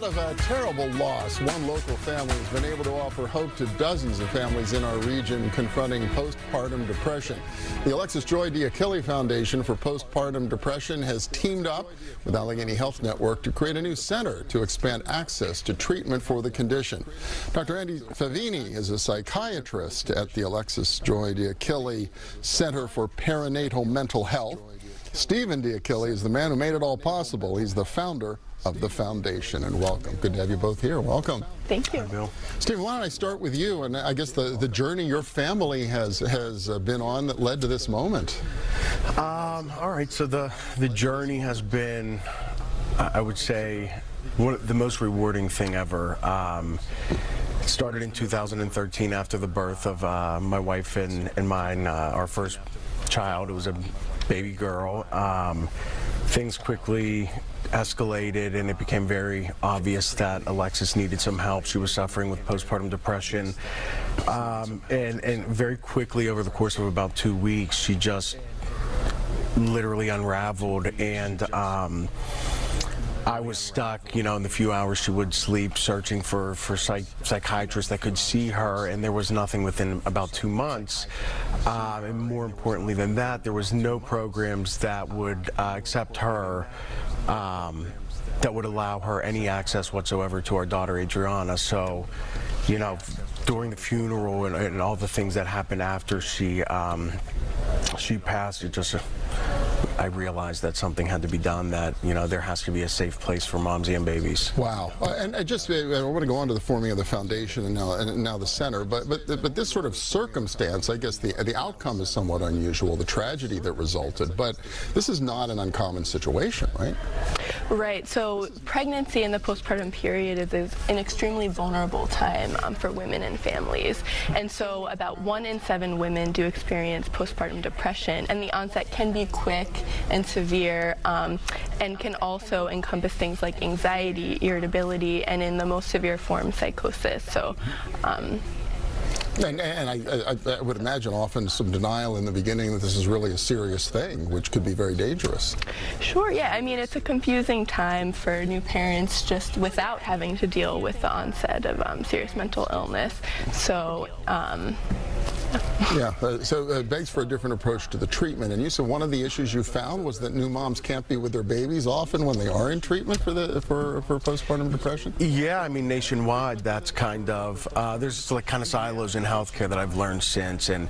of a terrible loss, one local family has been able to offer hope to dozens of families in our region confronting postpartum depression. The Alexis Joy Diachille Foundation for Postpartum Depression has teamed up with Allegheny Health Network to create a new center to expand access to treatment for the condition. Dr. Andy Favini is a psychiatrist at the Alexis Joy Diachille Center for Perinatal Mental Health. Stephen Diachille is the man who made it all possible. He's the founder of the foundation. And welcome. Good to have you both here. Welcome. Thank you. Hi, Bill. Stephen, why don't I start with you, and I guess the journey your family has been on that led to this moment. All right, so the journey has been, I would say, the most rewarding thing ever. It started in 2013 after the birth of my wife and mine, our first child. It was a baby girl. Things quickly escalated, and it became very obvious that Alexis needed some help. She was suffering with postpartum depression, and very quickly, over the course of about 2 weeks, she just literally unraveled, and I was stuck, you know, in the few hours she would sleep, searching for psychiatrists that could see her, and there was nothing within about 2 months. And more importantly than that, there was no programs that would accept her, that would allow her any access whatsoever to our daughter Adriana. So, you know, during the funeral and all the things that happened after she passed, it just, I realized that something had to be done, that, you know, there has to be a safe place for moms and babies. Wow. And I want to go on to the forming of the foundation and now the center, but this sort of circumstance, I guess the outcome is somewhat unusual, the tragedy that resulted, but this is not an uncommon situation, right? Right. So pregnancy and the postpartum period is an extremely vulnerable time for women and families. And so about 1 in 7 women do experience postpartum depression, and the onset can be quick and severe, and can also encompass things like anxiety, irritability, and in the most severe form, psychosis. So. And I would imagine often some denial in the beginning that this is really a serious thing, which could be very dangerous. Sure, yeah. I mean, it's a confusing time for new parents just without having to deal with the onset of serious mental illness. So, yeah, so it begs for a different approach to the treatment. And you said one of the issues you found was that new moms can't be with their babies often when they are in treatment for postpartum depression? Yeah, I mean, nationwide, that's kind of, there's like kind of silos in healthcare that I've learned since. And,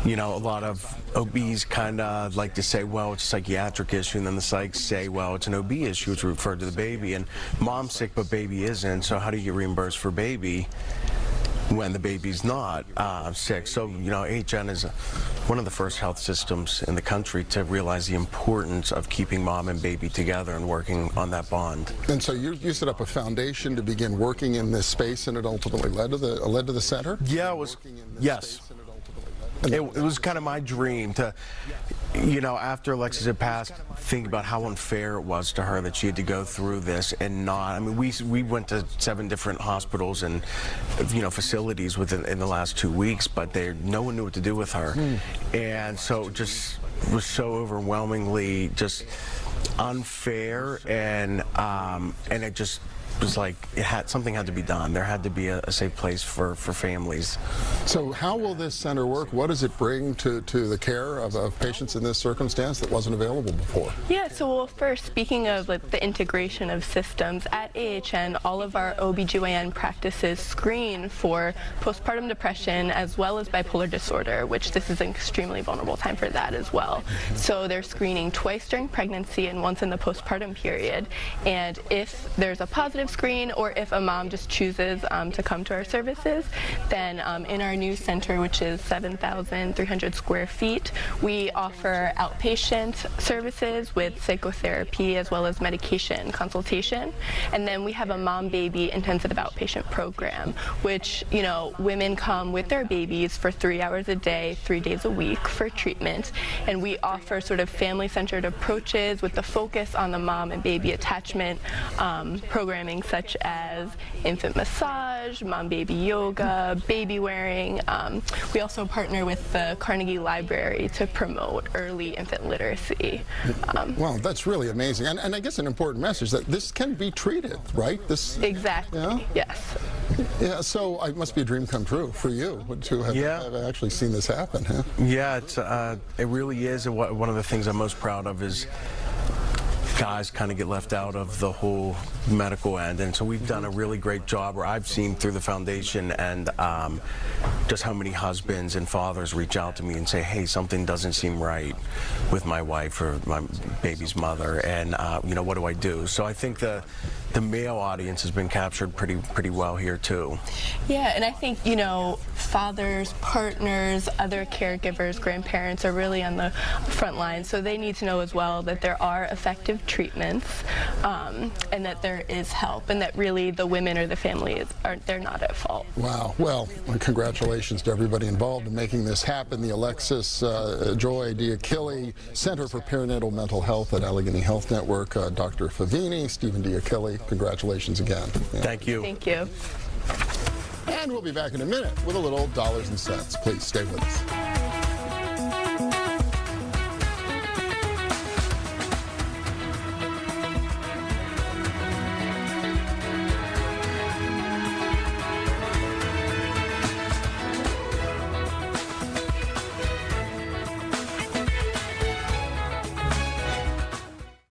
you know, a lot of OBs kind of like to say, well, it's a psychiatric issue, and then the psychs say, well, it's an OB issue, it's referred to the baby. And mom's sick, but baby isn't, so how do you get reimbursed for baby when the baby's not sick? So, you know, AHN is one of the first health systems in the country to realize the importance of keeping mom and baby together and working on that bond. And so you set up a foundation to begin working in this space, and it ultimately led to the center? Yeah, it was, yes. It was kind of my dream to, you know, after Alexis had passed, think about how unfair it was to her that she had to go through this and not. I mean, we went to 7 different hospitals and, you know, facilities in the last 2 weeks, but no one knew what to do with her. And so it just was so overwhelmingly just unfair, and it just was like something had to be done. There had to be a safe place for families. So how will this center work? What does it bring to the care of patients in this circumstance that wasn't available before? Yeah, so well, first, speaking of like the integration of systems, at AHN, all of our OBGYN practices screen for postpartum depression as well as bipolar disorder, which this is an extremely vulnerable time for that as well. So they're screening twice during pregnancy and once in the postpartum period. And if there's a positive screen, or if a mom just chooses to come to our services, then in our new center, which is 7,300 square feet, we offer outpatient services with psychotherapy as well as medication consultation. And then we have a mom-baby intensive outpatient program, which, you know, women come with their babies for 3 hours a day, 3 days a week for treatment. And we offer sort of family-centered approaches with the focus on the mom and baby attachment programming programming such as infant massage, mom-baby yoga, baby wearing. We also partner with the Carnegie Library to promote early infant literacy. Well, that's really amazing. And I guess an important message that this can be treated, right? This Exactly, yeah? yes. Yeah, so it must be a dream come true for you to have actually seen this happen, huh? Yeah, it really is. One of the things I'm most proud of is guys kind of get left out of the whole medical end, and so we've done a really great job, or I've seen through the foundation, and just how many husbands and fathers reach out to me and say, hey, something doesn't seem right with my wife or my baby's mother, and you know, what do I do? So I think the male audience has been captured pretty well here too. Yeah, and I think, you know, fathers, partners, other caregivers, grandparents are really on the front line, so they need to know as well that there are effective treatments, and that there is help, and that really the women or the families they're not at fault. Wow. Well, congratulations to everybody involved in making this happen. The Alexis Joy D'Achille Center for Perinatal Mental Health at Allegheny Health Network, Dr. Favini, Stephen D'Achille, congratulations again. Yeah. Thank you. Thank you. And we'll be back in a minute with a little dollars and cents. Please stay with us.